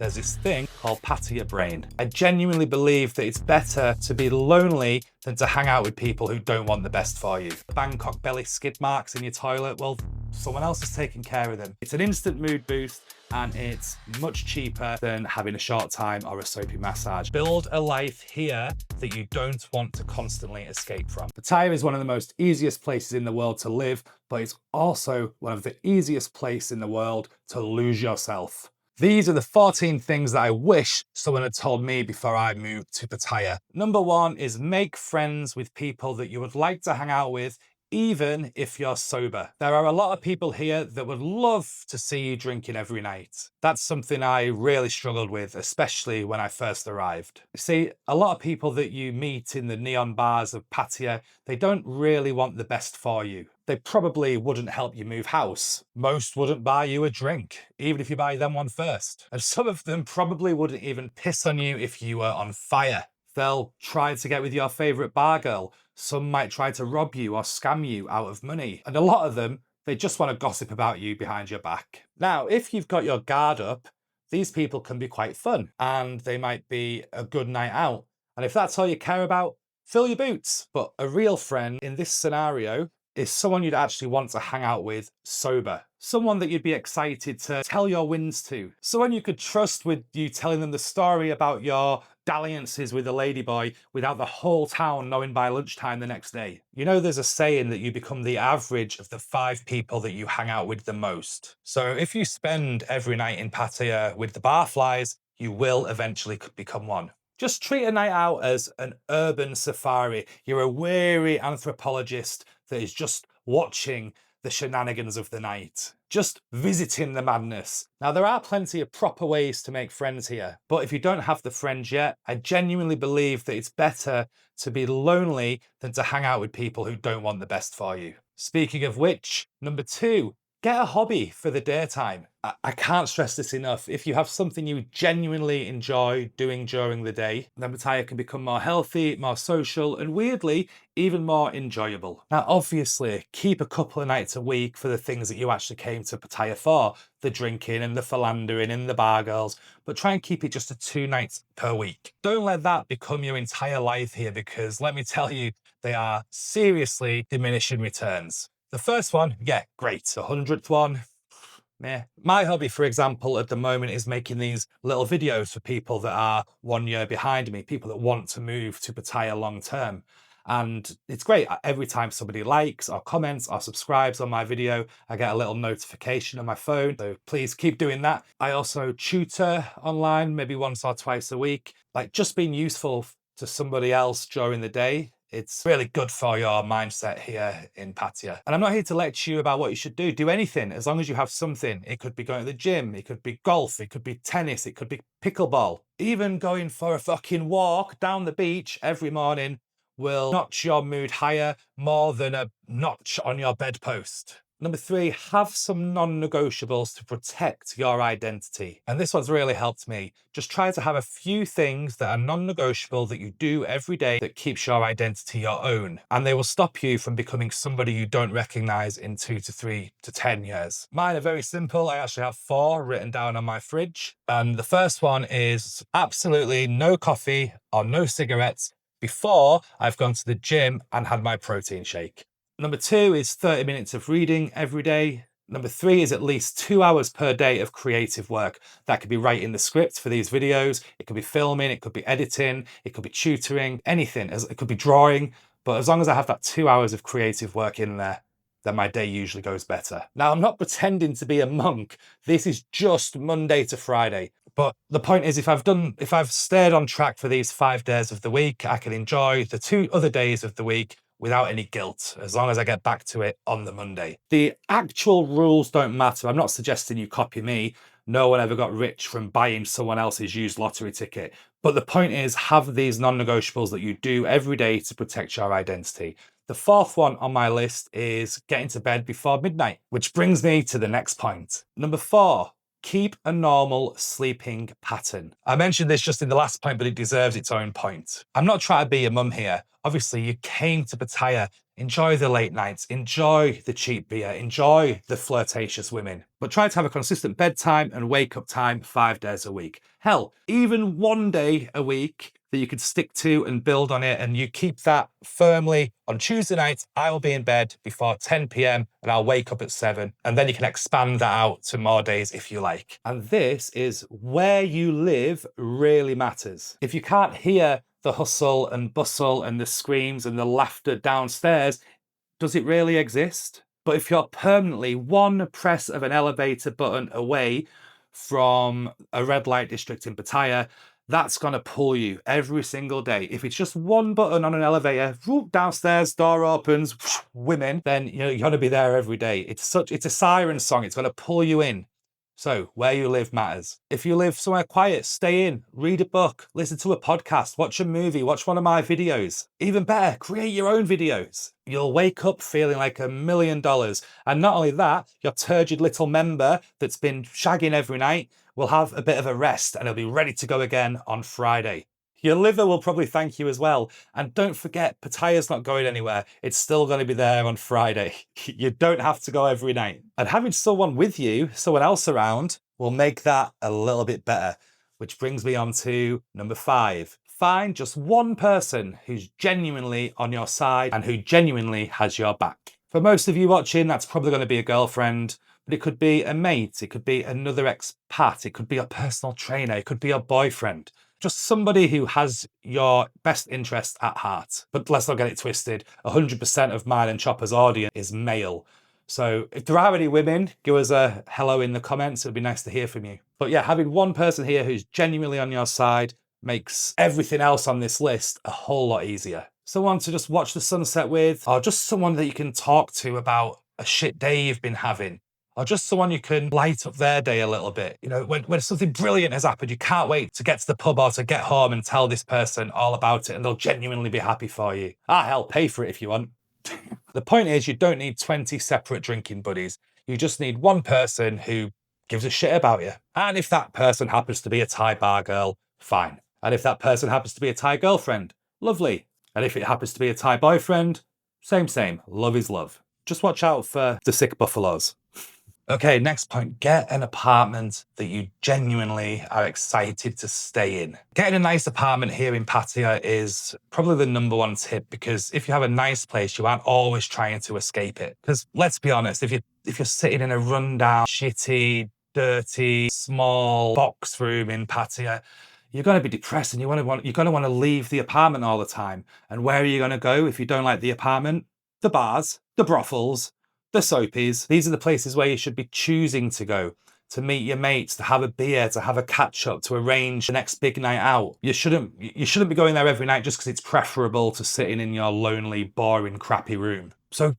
there's this thing called Pattaya Brain. I genuinely believe that it's better to be lonely than to hang out with people who don't want the best for you. Bangkok belly skid marks in your toilet, well, someone else is taking care of them. It's an instant mood boost and it's much cheaper than having a short time or a soapy massage. Build a life here that you don't want to constantly escape from. Pattaya is one of the most easiest places in the world to live, but it's also one of the easiest places in the world to lose yourself. These are the 14 things that I wish someone had told me before I moved to Pattaya. Number 1 is make friends with people that you would like to hang out with, even if you're sober. There are a lot of people here that would love to see you drinking every night. That's something I really struggled with, especially when I first arrived. You see, a lot of people that you meet in the neon bars of Pattaya, they don't really want the best for you. They probably wouldn't help you move house. Most wouldn't buy you a drink, even if you buy them one first. And some of them probably wouldn't even piss on you if you were on fire. They'll try to get with your favourite bar girl. Some might try to rob you or scam you out of money. And a lot of them, they just want to gossip about you behind your back. Now, if you've got your guard up, these people can be quite fun and they might be a good night out. And if that's all you care about, fill your boots. But a real friend in this scenario is someone you'd actually want to hang out with sober. Someone that you'd be excited to tell your wins to. Someone you could trust with you telling them the story about your dalliances with a ladyboy without the whole town knowing by lunchtime the next day. You know, there's a saying that you become the average of the 5 people that you hang out with the most. So if you spend every night in Pattaya with the barflies, you will eventually become one. Just treat a night out as an urban safari. You're a weary anthropologist that is just watching the shenanigans of the night, just visiting the madness. Now, there are plenty of proper ways to make friends here, but if you don't have the friends yet, I genuinely believe that it's better to be lonely than to hang out with people who don't want the best for you. Speaking of which, number 2, get a hobby for the daytime. I can't stress this enough. If you have something you genuinely enjoy doing during the day, then Pattaya can become more healthy, more social, and weirdly, even more enjoyable. Now, obviously, keep a couple of nights a week for the things that you actually came to Pattaya for, the drinking and the philandering and the bar girls, but try and keep it just to 2 nights per week. Don't let that become your entire life here, because let me tell you, they are seriously diminishing returns. The first one, yeah, great. The 100th one, meh. My hobby, for example, at the moment is making these little videos for people that are 1 year behind me, people that want to move to Pattaya long term. And it's great. Every time somebody likes or comments or subscribes on my video, I get a little notification on my phone. So please keep doing that. I also tutor online, maybe once or twice a week. Like, just being useful to somebody else during the day. It's really good for your mindset here in Pattaya. And I'm not here to lecture you about what you should do. Do anything, as long as you have something. It could be going to the gym, it could be golf, it could be tennis, it could be pickleball. Even going for a fucking walk down the beach every morning will notch your mood higher more than a notch on your bedpost. Number 3, have some non-negotiables to protect your identity. And this one's really helped me. Just try to have a few things that are non-negotiable that you do every day that keeps your identity your own. And they will stop you from becoming somebody you don't recognize in 2 to 3 to 10 years. Mine are very simple. I actually have 4 written down on my fridge. And the first one is absolutely no coffee or no cigarettes before I've gone to the gym and had my protein shake. Number 2 is 30 minutes of reading every day. Number 3 is at least 2 hours per day of creative work. That could be writing the script for these videos, it could be filming, it could be editing, it could be tutoring, anything. It could be drawing, but as long as I have that 2 hours of creative work in there, then my day usually goes better. Now, I'm not pretending to be a monk. This is just Monday to Friday. But the point is, if I've stayed on track for these 5 days of the week, I can enjoy the 2 other days of the week without any guilt, as long as I get back to it on the Monday. The actual rules don't matter. I'm not suggesting you copy me. No one ever got rich from buying someone else's used lottery ticket. But the point is, have these non-negotiables that you do every day to protect your identity. The 4th one on my list is getting to bed before midnight, which brings me to the next point. Number 4, keep a normal sleeping pattern. I mentioned this just in the last point, but it deserves its own point. I'm not trying to be a mum here. Obviously, you came to Pattaya. Enjoy the late nights, enjoy the cheap beer, enjoy the flirtatious women, but try to have a consistent bedtime and wake up time 5 days a week. Hell, even one day a week that you could stick to and build on it, and you keep that firmly. On Tuesday nights, I will be in bed before 10 p.m. and I'll wake up at 7, and then you can expand that out to more days if you like. And this is where you live really matters. If you can't hear the hustle and bustle and the screams and the laughter downstairs, does it really exist? But if you're permanently one press of an elevator button away from a red light district in Pattaya, that's going to pull you every single day. If it's just one button on an elevator, whoop, downstairs, door opens, women, then you're going to be there every day. It's a siren song. It's going to pull you in. So where you live matters. If you live somewhere quiet, stay in, read a book, listen to a podcast, watch a movie, watch one of my videos. Even better, create your own videos. You'll wake up feeling like $1 million. And not only that, your turgid little member that's been shagging every night will have a bit of a rest and he'll be ready to go again on Friday. Your liver will probably thank you as well. And don't forget, Pattaya's not going anywhere. It's still going to be there on Friday. You don't have to go every night. And having someone with you, someone else around, will make that a little bit better. Which brings me on to number 5. Find just one person who's genuinely on your side and who genuinely has your back. For most of you watching, that's probably going to be a girlfriend, but it could be a mate, it could be another expat, it could be a personal trainer, it could be your boyfriend. Just somebody who has your best interest at heart. But let's not get it twisted. 100% of mine and Chopper's audience is male. So if there are any women, give us a hello in the comments. It'd be nice to hear from you. But yeah, having one person here who's genuinely on your side makes everything else on this list a whole lot easier. Someone to just watch the sunset with, or just someone that you can talk to about a shit day you've been having. Or just someone you can light up their day a little bit. You know, when something brilliant has happened, you can't wait to get to the pub or to get home and tell this person all about it, and they'll genuinely be happy for you. Hell, pay for it if you want. The point is, you don't need 20 separate drinking buddies. You just need one person who gives a shit about you. And if that person happens to be a Thai bar girl, fine. And if that person happens to be a Thai girlfriend, lovely. And if it happens to be a Thai boyfriend, same. Love is love. Just watch out for the sick buffaloes. Okay, next point, get an apartment that you genuinely are excited to stay in. Getting a nice apartment here in Pattaya is probably the number one tip, because if you have a nice place, you aren't always trying to escape it. Because let's be honest, if you're sitting in a rundown, shitty, dirty, small box room in Pattaya, you're going to be depressed and you're going to want to leave the apartment all the time. And where are you going to go if you don't like the apartment? The bars, the brothels, the soapies. These are the places where you should be choosing to go, to meet your mates, to have a beer, to have a catch up, to arrange the next big night out. You shouldn't be going there every night just because it's preferable to sitting in your lonely, boring, crappy room. So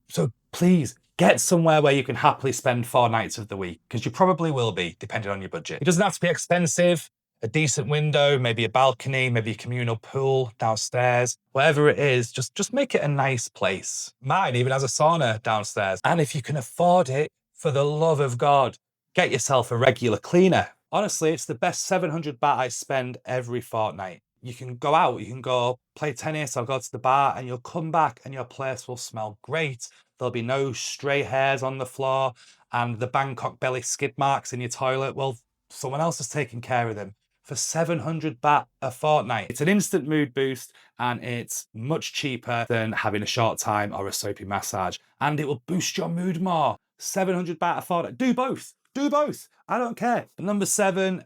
please get somewhere where you can happily spend 4 nights of the week, because you probably will be, depending on your budget. It doesn't have to be expensive. A decent window, maybe a balcony, maybe a communal pool downstairs. Whatever it is, just make it a nice place. Mine even has a sauna downstairs. And if you can afford it, for the love of God, get yourself a regular cleaner. Honestly, it's the best 700 baht I spend every fortnight. You can go out, you can go play tennis or go to the bar, and you'll come back and your place will smell great. There'll be no stray hairs on the floor, and the Bangkok belly skid marks in your toilet, well, someone else has taken care of them. For 700 baht a fortnight. It's an instant mood boost, and it's much cheaper than having a short time or a soapy massage, and it will boost your mood more. 700 baht a fortnight. Do both. I don't care. Number 7,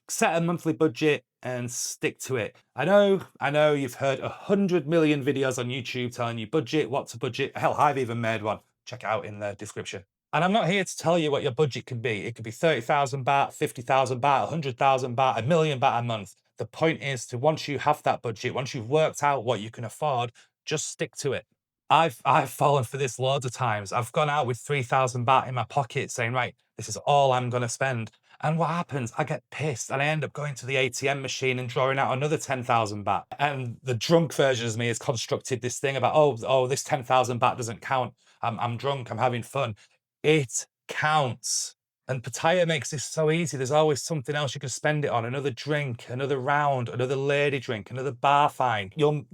set a monthly budget and stick to it. I know you've heard 100 million videos on YouTube telling you budget, what to budget. Hell, I've even made one. Check it out in the description. And I'm not here to tell you what your budget can be. It could be 30,000 baht, 50,000 baht, 100,000 baht, 1 million baht a month. The point is to, once you have that budget, once you've worked out what you can afford, just stick to it. I've fallen for this loads of times. I've gone out with 3,000 baht in my pocket saying, right, this is all I'm going to spend. And what happens? I get pissed and I end up going to the ATM machine and drawing out another 10,000 baht. And the drunk version of me has constructed this thing about, oh, this 10,000 baht doesn't count. I'm drunk, I'm having fun. It counts. And Pattaya makes this so easy. There's always something else you can spend it on. Another drink, another round, another lady drink, another bar fine. You'll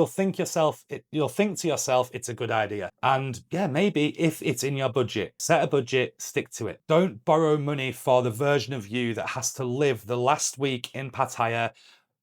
think to yourself, it's a good idea. And yeah, maybe if it's in your budget, set a budget, stick to it. Don't borrow money for the version of you that has to live the last week in Pattaya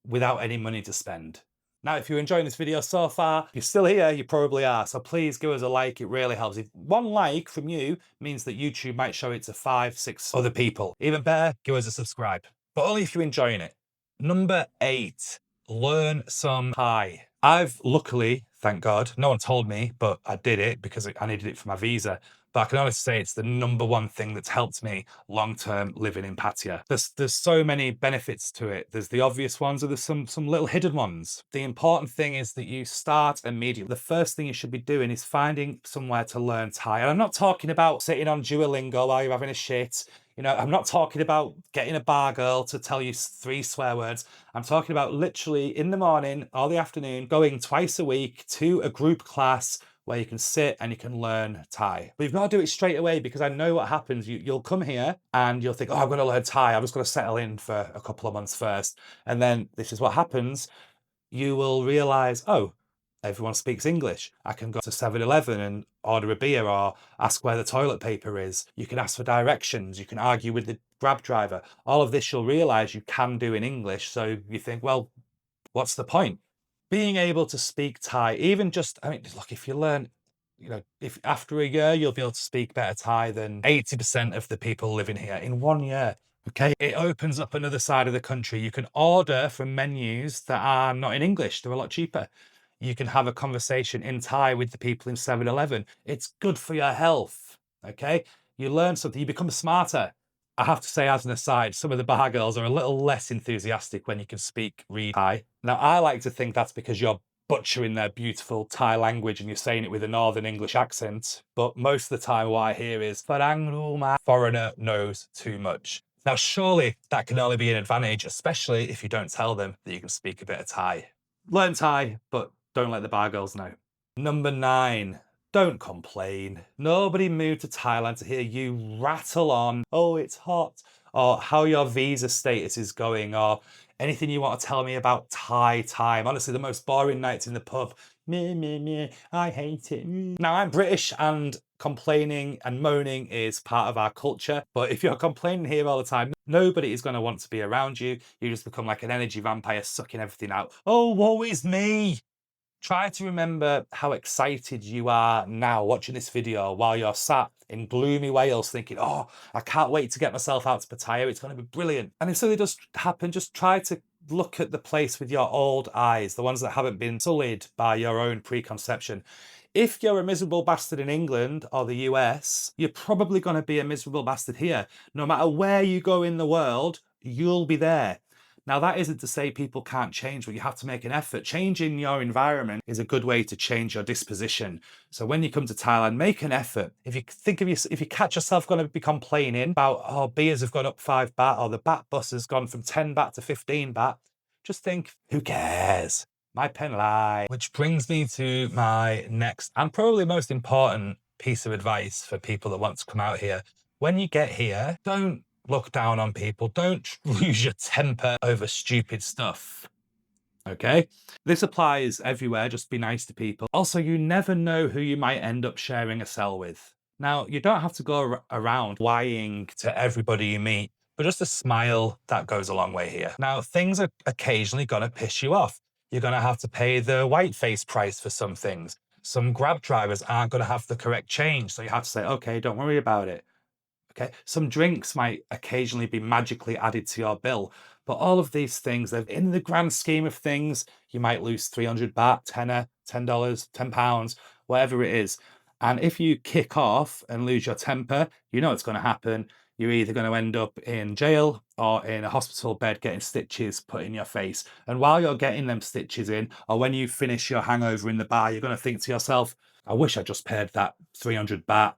without any money to spend. Now, if you're enjoying this video so far, if you're still here, you probably are. So please give us a like, it really helps. If one like from you means that YouTube might show it to 5, 6 other people. Even better, give us a subscribe. But only if you're enjoying it. Number 8, learn some Thai. I've luckily, thank God, no one told me, but I did it because I needed it for my visa. But I can honestly say it's the number one thing that's helped me long-term living in Pattaya. There's so many benefits to it. There's the obvious ones, or there's some little hidden ones. The important thing is that you start immediately. The first thing you should be doing is finding somewhere to learn Thai. And I'm not talking about sitting on Duolingo while you're having a shit. You know, I'm not talking about getting a bar girl to tell you 3 swear words. I'm talking about literally in the morning or the afternoon, going twice a week to a group class where you can sit and you can learn Thai. But you've got to do it straight away, because I know what happens. You'll come here and you'll think, oh, I'm going to learn Thai. I'm just going to settle in for a couple of months first. And then this is what happens. You will realize, oh, everyone speaks English. I can go to 7-Eleven and order a beer or ask where the toilet paper is. You can ask for directions. You can argue with the Grab driver. All of this you'll realize you can do in English. So you think, well, what's the point? Being able to speak Thai, even just, I mean, look, if you learn, you know, if after a year, you'll be able to speak better Thai than 80% of the people living here in 1 year. Okay, it opens up another side of the country. You can order from menus that are not in English. They're a lot cheaper. You can have a conversation in Thai with the people in 7-Eleven. It's good for your health. Okay, you learn something, you become smarter. I have to say, as an aside, some of the bar girls are a little less enthusiastic when you can read Thai. Now, I like to think that's because you're butchering their beautiful Thai language and you're saying it with a Northern English accent. But most of the time what I hear is, foreigner knows too much. Now, surely that can only be an advantage, especially if you don't tell them that you can speak a bit of Thai. Learn Thai, but don't let the bar girls know. Number 9. Don't complain. Nobody moved to Thailand to hear you rattle on, oh, it's hot, or how your visa status is going, or anything you want to tell me about Thai time. Honestly, the most boring nights in the pub. Meh, meh, meh, I hate it. Now, I'm British and complaining and moaning is part of our culture. But if you're complaining here all the time, nobody is going to want to be around you. You just become like an energy vampire sucking everything out. Oh, woe is me. Try to remember how excited you are now watching this video while you're sat in gloomy Wales thinking, oh, I can't wait to get myself out to Pattaya. It's going to be brilliant. And if something does happen, just try to look at the place with your old eyes, the ones that haven't been sullied by your own preconception. If you're a miserable bastard in England or the US, you're probably going to be a miserable bastard here. No matter where you go in the world, you'll be there. Now, that isn't to say people can't change, but you have to make an effort. Changing your environment is a good way to change your disposition. So when you come to Thailand, make an effort. If you catch yourself going to be complaining about, oh, beers have gone up 5 baht, or the baht bus has gone from 10 baht to 15 baht, just think, who cares? My pen lie. Which brings me to my next and probably most important piece of advice for people that want to come out here. When you get here, don't look down on people. Don't lose your temper over stupid stuff. Okay? This applies everywhere. Just be nice to people. Also, you never know who you might end up sharing a cell with. Now, you don't have to go around lying to everybody you meet, but just a smile, that goes a long way here. Now, things are occasionally going to piss you off. You're going to have to pay the whiteface price for some things. Some Grab drivers aren't going to have the correct change, so you have to say, okay, don't worry about it. Okay, some drinks might occasionally be magically added to your bill, but all of these things, in the grand scheme of things, you might lose 300 baht, tenner, $10, £10, whatever it is. And if you kick off and lose your temper, you know what's going to happen. You're either going to end up in jail or in a hospital bed getting stitches put in your face. And while you're getting them stitches in, or when you finish your hangover in the bar, you're going to think to yourself, I wish I just paid that 300 baht.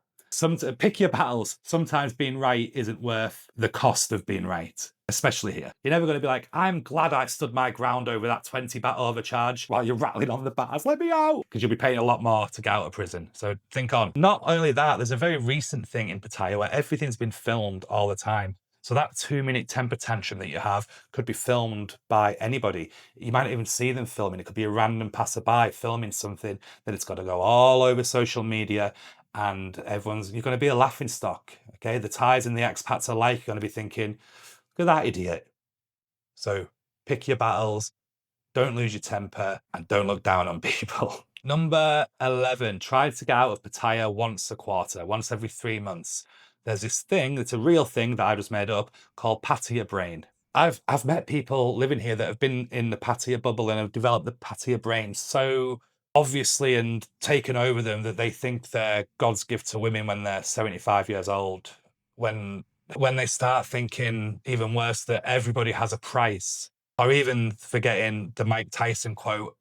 Pick your battles. Sometimes being right isn't worth the cost of being right. especially here. You're never going to be like, I'm glad I stood my ground over that 20 baht overcharge while you're rattling on the bars, let me out, because you'll be paying a lot more to get out of prison. So think on. Not only that, there's a very recent thing in Pattaya where everything's been filmed all the time. So that 2-minute temper tantrum that you have could be filmed by anybody. You might not even see them filming. It could be a random passerby filming something that it's got to go all over social media, and you're going to be a laughing stock. Okay, the Thais and the expats alike are going to be thinking, look at that idiot. So pick your battles, don't lose your temper, and don't look down on people. Number 11, try to get out of Pattaya once a quarter, once every 3 months. There's this thing, it's a real thing that I just made up, called Pattaya Brain. I've met people living here that have been in the Pattaya bubble and have developed the Pattaya Brain so obviously and taken over them that they think they're God's gift to women when they're 75 years old. When they start thinking, even worse, that everybody has a price, or even forgetting the Mike Tyson quote,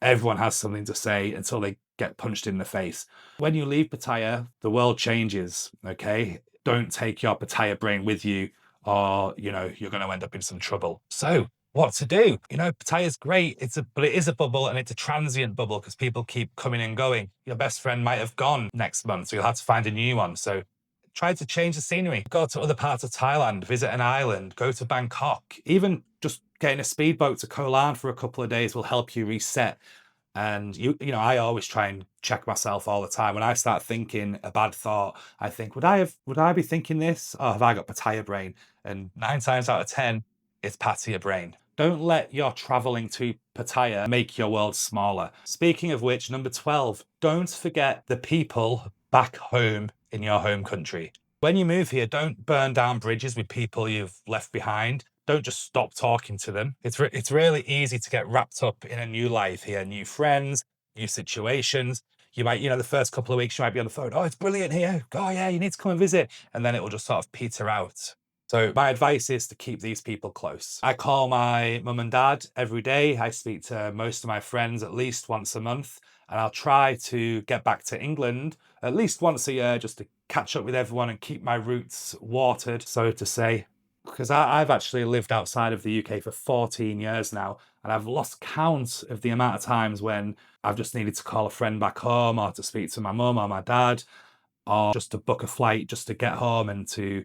everyone has something to say until they get punched in the face. When you leave Pattaya, the world changes, okay? Don't take your Pattaya brain with you, or, you're going to end up in some trouble. So what to do? Pattaya's great, but it is a bubble, and it's a transient bubble because people keep coming and going. Your best friend might have gone next month, so you'll have to find a new one. So try to change the scenery. Go to other parts of Thailand, visit an island, go to Bangkok. Even just getting a speedboat to Koh Larn for a couple of days will help you reset. And I always try and check myself all the time. When I start thinking a bad thought, I think, would I be thinking this? Or have I got Pattaya brain? And 9 times out of 10, it's Pattaya brain. Don't let your traveling to Pattaya make your world smaller. Speaking of which, number 12, don't forget the people back home in your home country. When you move here, don't burn down bridges with people you've left behind. Don't just stop talking to them. It's really easy to get wrapped up in a new life here, new friends, new situations. You might, the first couple of weeks, you might be on the phone. Oh, it's brilliant here. Oh yeah, you need to come and visit. And then it will just sort of peter out. So my advice is to keep these people close. I call my mum and dad every day. I speak to most of my friends at least once a month. And I'll try to get back to England at least once a year just to catch up with everyone and keep my roots watered, so to say. Because I've actually lived outside of the UK for 14 years now, and I've lost count of the amount of times when I've just needed to call a friend back home, or to speak to my mum or my dad, or just to book a flight just to get home and to,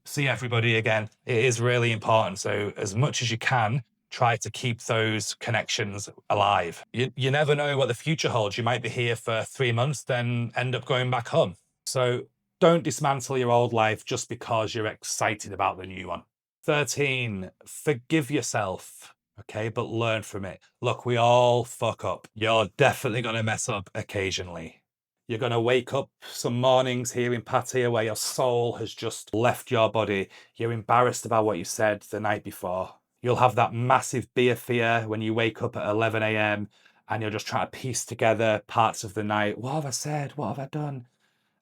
see everybody again. It is really important. So as much as you can, try to keep those connections alive. You never know what the future holds. You might be here for 3 months, then end up going back home. So don't dismantle your old life just because you're excited about the new one. 13, forgive yourself, okay, but learn from it. Look, we all fuck up. You're definitely going to mess up occasionally. You're going to wake up some mornings here in Pattaya where your soul has just left your body. You're embarrassed about what you said the night before. You'll have that massive beer fear when you wake up at 11 a.m. and you're just trying to piece together parts of the night. What have I said? What have I done?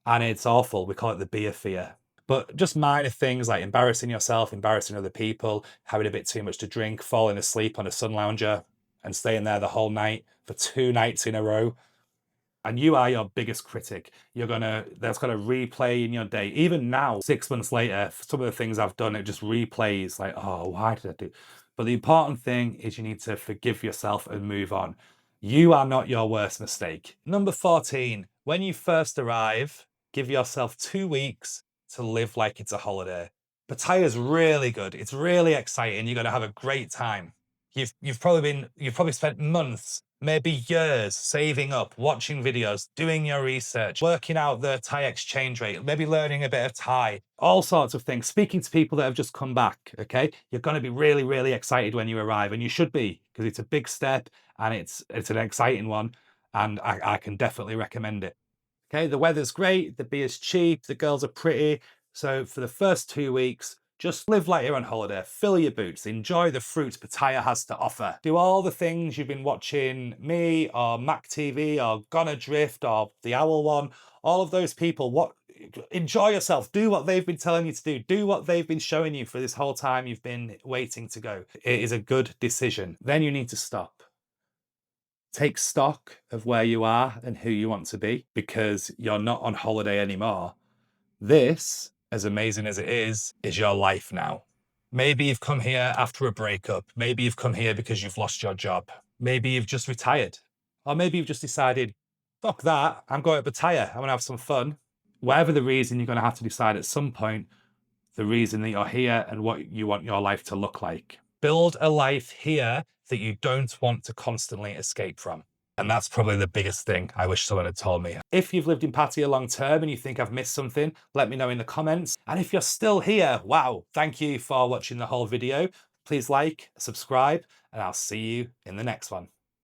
And it's awful. We call it the beer fear. But just minor things like embarrassing yourself, embarrassing other people, having a bit too much to drink, falling asleep on a sun lounger and staying there the whole night for 2 nights in a row. And you are your biggest critic. That's gonna replay in your day. Even now, 6 months later, some of the things I've done, it just replays like, oh, why did I do? But the important thing is you need to forgive yourself and move on. You are not your worst mistake. Number 14, when you first arrive, give yourself 2 weeks to live like it's a holiday. Pattaya's really good. It's really exciting. You're gonna have a great time. You've probably spent months, maybe years, saving up, watching videos, doing your research, working out the Thai exchange rate, maybe learning a bit of Thai, all sorts of things, speaking to people that have just come back, okay? You're going to be really, really excited when you arrive, and you should be, because it's a big step and it's an exciting one, and I can definitely recommend it. Okay, the weather's great, the beer's cheap, the girls are pretty. So for the first 2 weeks, just live like you're on holiday, fill your boots, enjoy the fruit Pattaya has to offer. Do all the things you've been watching me or Mac TV or Gone Adrift or The Owl One, all of those people, enjoy yourself, do what they've been telling you to do what they've been showing you for this whole time you've been waiting to go. It is a good decision. Then you need to stop. Take stock of where you are and who you want to be, because you're not on holiday anymore. This, as amazing as it is your life now. Maybe you've come here after a breakup. Maybe you've come here because you've lost your job. Maybe you've just retired. Or maybe you've just decided, fuck that, I'm going to Pattaya, I'm gonna have some fun. Whatever the reason, you're gonna have to decide at some point the reason that you're here and what you want your life to look like. Build a life here that you don't want to constantly escape from. And that's probably the biggest thing I wish someone had told me. If you've lived in Pattaya long term and you think I've missed something, let me know in the comments. And if you're still here, wow, thank you for watching the whole video. Please like, subscribe, and I'll see you in the next one.